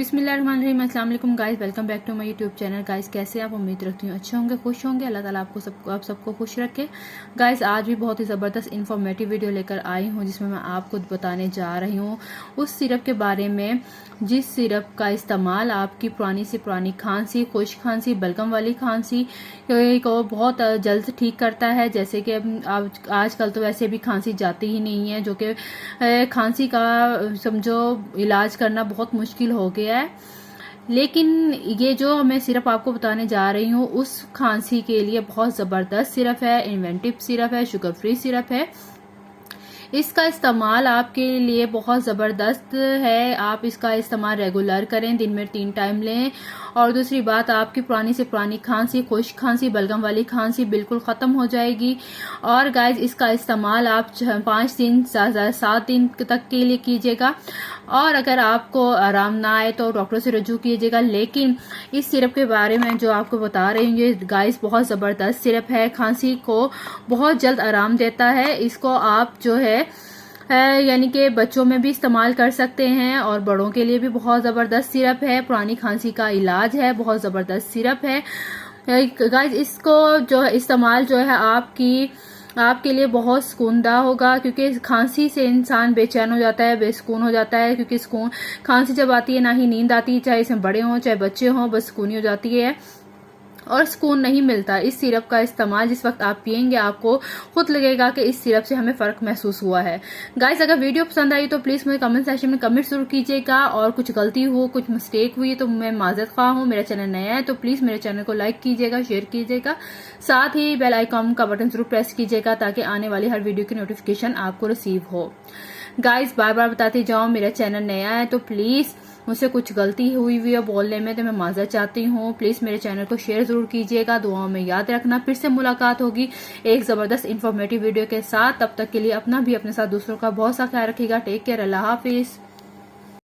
बिस्मिल्लाहिर्रहमानिर्रहीम। अस्सलाम वालेकुम guys, welcome back to my YouTube channel. Guys कैसे आप? उम्मीद रखती हूँ अच्छे होंगे, खुश होंगे। अल्लाह ताला आप सबको खुश रखे। गाइस आज भी बहुत ही ज़बरदस्त इन्फॉर्मेटिव वीडियो लेकर आई हूँ, जिसमें मैं आपको बताने जा रही हूँ उस सिरप के बारे में जिस सिरप का इस्तेमाल आपकी पुरानी से पुरानी खांसी, खुश्क खांसी, बलगम वाली खांसी को बहुत जल्द ठीक करता है। जैसे कि आजकल तो वैसे भी खांसी जाती ही नहीं है, जो कि खांसी का समझो इलाज करना बहुत मुश्किल हो गया है। लेकिन ये जो मैं सिरप आपको बताने जा रही हूँ उस खांसी के लिए बहुत ज़बरदस्त सिरप है, इन्वेंटिव सिरप है, शुगर फ्री सिरप है। इसका इस्तेमाल आपके लिए बहुत ज़बरदस्त है। आप इसका इस्तेमाल रेगुलर करें, दिन में 3 टाइम लें। और दूसरी बात, आपकी पुरानी से पुरानी खांसी, खुश्क खांसी, बलगम वाली खांसी बिल्कुल ख़त्म हो जाएगी। और गाइज इसका इस्तेमाल आप 5 दिन 7 दिन तक के लिए कीजिएगा। और अगर आपको आराम ना आए तो डॉक्टर से रजू कीजिएगा। लेकिन इस सिरप के बारे में जो आपको बता रही हूँ, ये गाइज बहुत ज़बरदस्त सिरप है, खांसी को बहुत जल्द आराम देता है। इसको आप जो है यानी कि बच्चों में भी इस्तेमाल कर सकते हैं और बड़ों के लिए भी बहुत ज़बरदस्त सिरप है। पुरानी खांसी का इलाज है, बहुत ज़बरदस्त सिरप है। गाइस इसको जो है इस्तेमाल जो है आपके लिए बहुत सुकूनदा होगा, क्योंकि खांसी से इंसान बेचैन हो जाता है, बेसुकून हो जाता है। क्योंकि खांसी जब आती है ना ही नींद आती है, चाहे इसमें बड़े हों चाहे बच्चे हों, बस सुकूनी हो जाती है और सुकून नहीं मिलता। इस सिरप का इस्तेमाल जिस वक्त आप पियेंगे आपको खुद लगेगा कि इस सिरप से हमें फ़र्क महसूस हुआ है। गाइस अगर वीडियो पसंद आई तो प्लीज़ मुझे कमेंट सेक्शन में कमेंट जरूर कीजिएगा। और कुछ गलती हो, कुछ मिस्टेक हुई तो मैं माजरत ख्वाह हूँ। मेरा चैनल नया है तो प्लीज़ मेरे चैनल को लाइक कीजिएगा, शेयर कीजिएगा, साथ ही बेल आइकॉन का बटन जरूर प्रेस कीजिएगा ताकि आने वाली हर वीडियो की नोटिफिकेशन आपको रिसीव हो। गाइस बार बार बताते जाओ, मेरा चैनल नया है तो प्लीज़ मुझसे कुछ गलती हुई है बोलने में तो मैं माजरत चाहती हूँ। प्लीज़ मेरे चैनल को शेयर ज़रूर कीजिएगा, दुआओं में याद रखना। फिर से मुलाकात होगी एक ज़बरदस्त इन्फॉर्मेटिव वीडियो के साथ। तब तक के लिए अपना भी अपने साथ दूसरों का बहुत सा ख्याल रखिएगा। टेक केयर, अल्लाह हाफिज़।